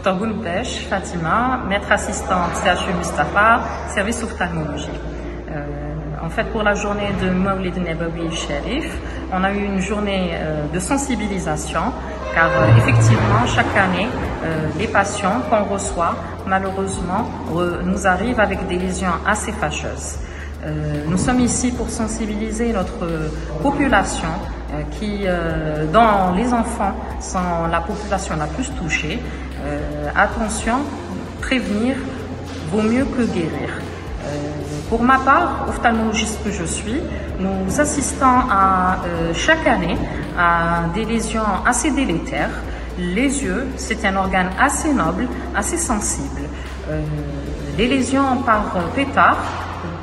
Dr Gouloupesh, Fatima, maître assistante CHU Mustapha, service ophtalmologie. En fait, pour la journée de Mawlid Nabawi Sharif, on a eu une journée de sensibilisation, car effectivement, chaque année, les patients qu'on reçoit, malheureusement, nous arrivent avec des lésions assez fâcheuses. Nous sommes ici pour sensibiliser notre population qui, dont les enfants sont la population la plus touchée. Attention, prévenir vaut mieux que guérir. Pour ma part, ophtalmologiste que je suis, nous assistons chaque année à des lésions assez délétères. Les yeux, c'est un organe assez noble, assez sensible. Les lésions par pétard,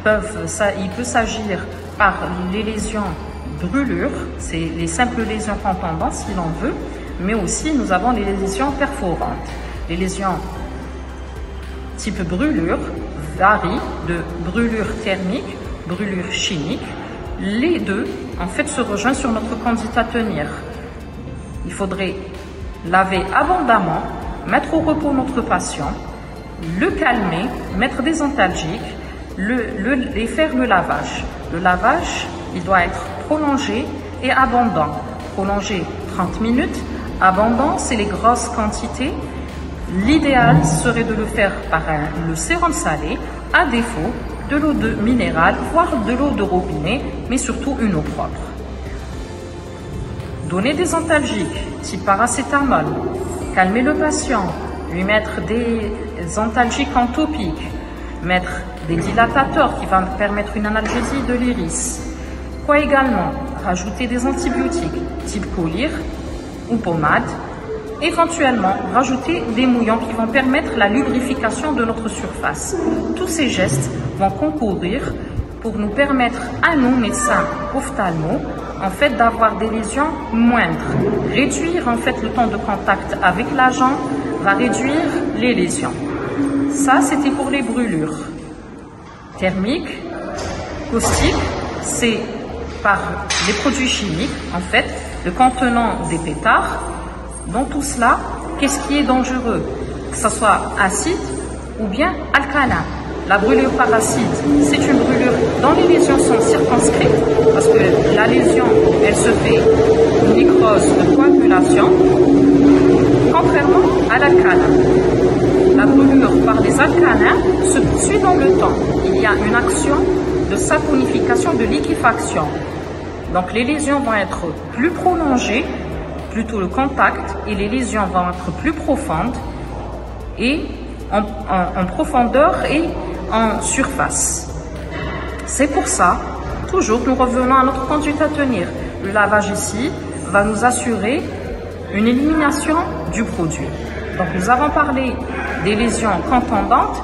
il peut s'agir par les lésions brûlures, c'est les simples lésions contendantes si l'on veut, mais aussi nous avons les lésions perforantes. Les lésions type brûlure varient de brûlure thermique, brûlure chimique. Les deux, en fait, se rejoignent sur notre conduite à tenir. Il faudrait laver abondamment, mettre au repos notre patient, le calmer, mettre des antalgiques, et faire le lavage. Le lavage, il doit être prolongé et abondant. Prolongé 30 minutes, abondant, c'est les grosses quantités. L'idéal serait de le faire par le sérum salé, à défaut de l'eau minérale, voire de l'eau de robinet, mais surtout une eau propre. Donner des antalgiques, type paracétamol, calmer le patient, lui mettre des antalgiques en topique, mettre des dilatateurs qui vont permettre une analgésie de l'iris. Quoi également, rajouter des antibiotiques type collyre ou pommade. Éventuellement, rajouter des mouillants qui vont permettre la lubrification de notre surface. Tous ces gestes vont concourir pour nous permettre à nous, médecins ophtalmos, en fait, d'avoir des lésions moindres. Réduire en fait le temps de contact avec l'agent va réduire les lésions. Ça, c'était pour les brûlures. Thermique, caustique, c'est par les produits chimiques, en fait, le contenant des pétards. Dans tout cela, qu'est-ce qui est dangereux? Que ce soit acide ou bien alcalin. La brûlure par acide, c'est une brûlure dont les lésions sont circonscrites, parce que la lésion, elle se fait une nécrose de coagulation, contrairement à l'alcalin. La brûlure par les alcalins se poursuit dans le temps. Il y a une action de saponification, de liquéfaction. Donc les lésions vont être plus prolongées, plutôt le contact, et les lésions vont être plus profondes et en profondeur et en surface. C'est pour ça, toujours, nous revenons à notre conduite à tenir. Le lavage ici va nous assurer une élimination du produit. Donc nous avons parlé des lésions contendantes.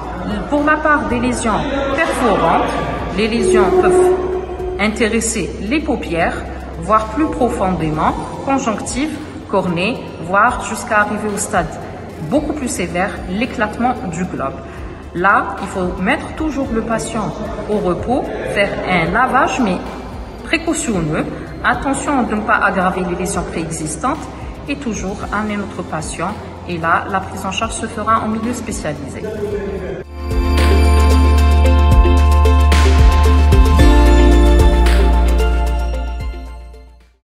Pour la part des lésions perforantes, les lésions peuvent intéresser les paupières, voire plus profondément, conjonctive, cornée, voire jusqu'à arriver au stade beaucoup plus sévère, l'éclatement du globe. Là, il faut mettre toujours le patient au repos, faire un lavage, mais précautionneux. Attention de ne pas aggraver les lésions préexistantes et toujours amener notre patient. Et là, la prise en charge se fera en milieu spécialisé.